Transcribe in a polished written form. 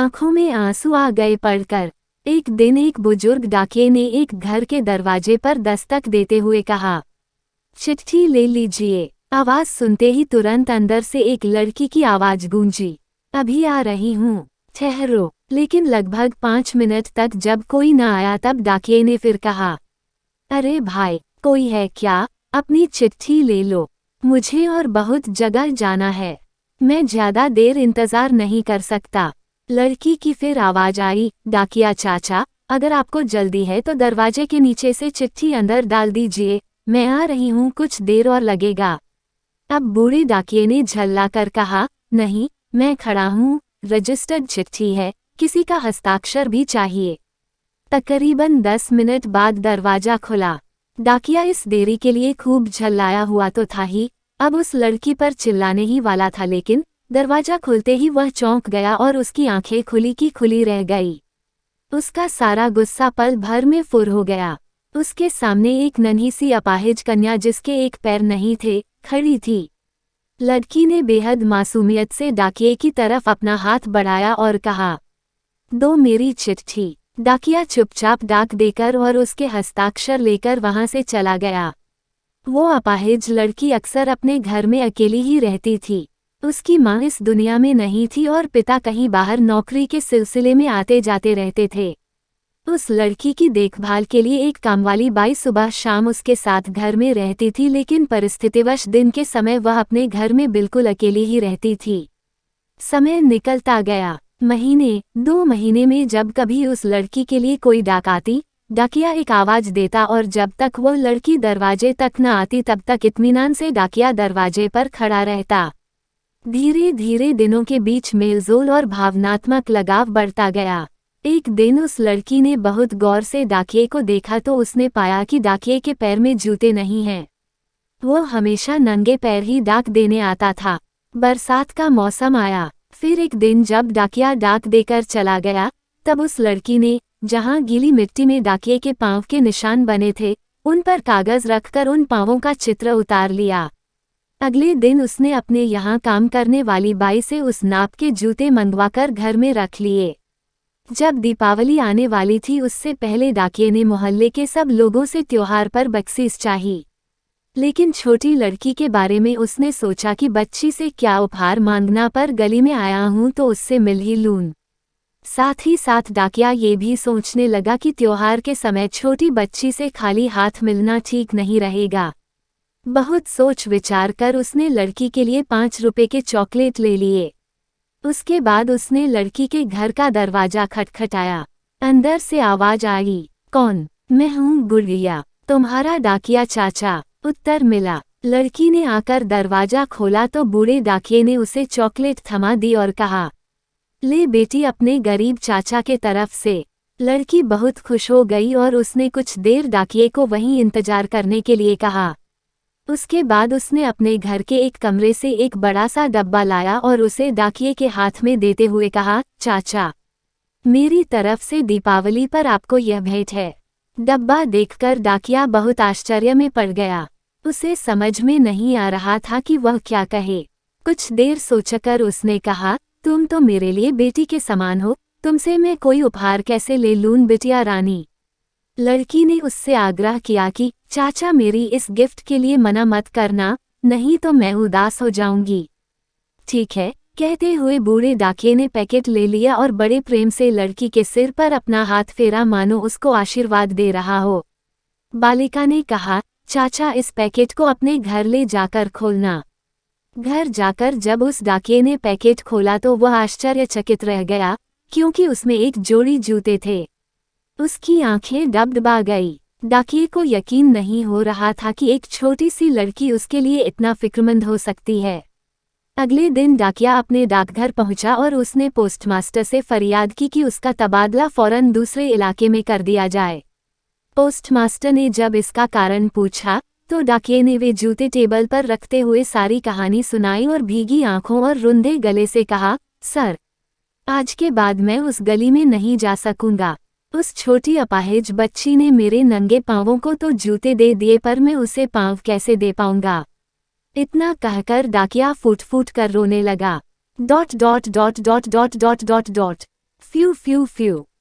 आंखों में आंसू आ गए पढ़कर। एक दिन एक बुजुर्ग डाकिये ने एक घर के दरवाजे पर दस्तक देते हुए कहा, चिट्ठी ले लीजिए। आवाज सुनते ही तुरंत अंदर से एक लड़की की आवाज गूंजी, अभी आ रही हूँ, ठहरो। लेकिन लगभग 5 मिनट तक जब कोई न आया तब डाकिये ने फिर कहा, अरे भाई, कोई है क्या? अपनी चिट्ठी ले लो, मुझे और बहुत जगह जाना है, मैं ज्यादा देर इंतजार नहीं कर सकता। लड़की की फिर आवाज आई, डाकिया चाचा, अगर आपको जल्दी है तो दरवाजे के नीचे से चिट्ठी अंदर डाल दीजिए, मैं आ रही हूँ, कुछ देर और लगेगा। अब बूढ़े डाकिये ने झल्ला कर कहा, नहीं, मैं खड़ा हूँ, रजिस्टर्ड चिट्ठी है, किसी का हस्ताक्षर भी चाहिए। तकरीबन 10 मिनट बाद दरवाजा खुला। डाकिया इस देरी के लिए खूब झल्लाया हुआ तो था ही, अब उस लड़की पर चिल्लाने ही वाला था, लेकिन दरवाजा खुलते ही वह चौंक गया और उसकी आंखें खुली की खुली रह गई। उसका सारा गुस्सा पल भर में फुर हो गया। उसके सामने एक नन्ही सी अपाहिज कन्या जिसके एक पैर नहीं थे, खड़ी थी। लड़की ने बेहद मासूमियत से डाकिये की तरफ अपना हाथ बढ़ाया और कहा, दो मेरी चिट्ठी। डाकिया चुपचाप डाक देकर और उसके हस्ताक्षर लेकर वहां से चला गया। वो अपाहिज लड़की अक्सर अपने घर में अकेली ही रहती थी। उसकी माँ इस दुनिया में नहीं थी और पिता कहीं बाहर नौकरी के सिलसिले में आते जाते रहते थे। उस लड़की की देखभाल के लिए एक कामवाली बाई सुबह शाम उसके साथ घर में रहती थी, लेकिन परिस्थितिवश दिन के समय वह अपने घर में बिल्कुल अकेली ही रहती थी। समय निकलता गया। महीने 2 महीने में जब कभी उस लड़की के लिए कोई डाक आती, डाकिया एक आवाज देता और जब तक वो लड़की दरवाजे तक न आती तब तक इत्मीनान से डाकिया दरवाजे पर खड़ा रहता। धीरे धीरे दिनों के बीच मेलजोल और भावनात्मक लगाव बढ़ता गया। एक दिन उस लड़की ने बहुत गौर से डाकिये को देखा तो उसने पाया कि डाकिये के पैर में जूते नहीं हैं। वो हमेशा नंगे पैर ही डाक देने आता था। बरसात का मौसम आया। फिर एक दिन जब डाकिया डाक देकर चला गया, तब उस लड़की ने, जहां गीली मिट्टी में डाकिये के पांव के निशान बने थे, उन पर कागज रखकर उन पांवों का चित्र उतार लिया। अगले दिन उसने अपने यहाँ काम करने वाली बाई से उस नाप के जूते मंगवाकर घर में रख लिए। जब दीपावली आने वाली थी उससे पहले डाकिये ने मोहल्ले के सब लोगों से त्योहार पर बख्शीश चाही। लेकिन छोटी लड़की के बारे में उसने सोचा कि बच्ची से क्या उपहार मांगना, पर गली में आया हूं तो उससे मिल ही लूं। साथ ही साथ डाकिया ये भी सोचने लगा कि त्योहार के समय छोटी बच्ची से खाली हाथ मिलना ठीक नहीं रहेगा। बहुत सोच विचार कर उसने लड़की के लिए 5 रुपए के चॉकलेट ले लिए। उसके बाद उसने लड़की के घर का दरवाजा खटखटाया। अंदर से आवाज आई, कौन? मैं हूँ गुड़िया, तुम्हारा डाकिया चाचा, उत्तर मिला। लड़की ने आकर दरवाजा खोला तो बूढ़े डाकिये ने उसे चॉकलेट थमा दी और कहा, ले बेटी अपने गरीब चाचा के तरफ से। लड़की बहुत खुश हो गई और उसने कुछ देर डाकिये को वहीं इंतजार करने के लिए कहा। उसके बाद उसने अपने घर के एक कमरे से एक बड़ा सा डब्बा लाया और उसे डाकिये के हाथ में देते हुए कहा, चाचा, मेरी तरफ से दीपावली पर आपको यह भेंट है। डब्बा देखकर डाकिया बहुत आश्चर्य में पड़ गया। उसे समझ में नहीं आ रहा था कि वह क्या कहे। कुछ देर सोचकर उसने कहा, तुम तो मेरे लिए बेटी के समान हो, तुमसे मैं कोई उपहार कैसे ले लूं बिटिया रानी। लड़की ने उससे आग्रह किया कि चाचा मेरी इस गिफ्ट के लिए मना मत करना, नहीं तो मैं उदास हो जाऊंगी। ठीक है, कहते हुए बूढ़े डाकिये ने पैकेट ले लिया और बड़े प्रेम से लड़की के सिर पर अपना हाथ फेरा मानो उसको आशीर्वाद दे रहा हो। बालिका ने कहा, चाचा इस पैकेट को अपने घर ले जाकर खोलना। घर जाकर जब उस डाकिये ने पैकेट खोला तो वह आश्चर्यचकित रह गया, क्योंकि उसमें एक जोड़ी जूते थे। उसकी आंखें डबडबा गई। डाकिये को यकीन नहीं हो रहा था कि एक छोटी सी लड़की उसके लिए इतना फिक्रमंद हो सकती है। अगले दिन डाकिया अपने डाकघर पहुंचा और उसने पोस्टमास्टर से फरियाद की कि उसका तबादला फौरन दूसरे इलाके में कर दिया जाए। पोस्टमास्टर ने जब इसका कारण पूछा तो डाकिये ने वे जूते टेबल पर रखते हुए सारी कहानी सुनाई और भीगी आंखों और रुंधे गले से कहा, सर, आज के बाद मैं उस गली में नहीं जा सकूंगा। उस छोटी अपाहिज बच्ची ने मेरे नंगे पांवों को तो जूते दे दिए, पर मैं उसे पांव कैसे दे पाऊंगा। इतना कहकर डाकिया फूट फूट कर रोने लगा। ... फ्यू फ्यू फ्यू।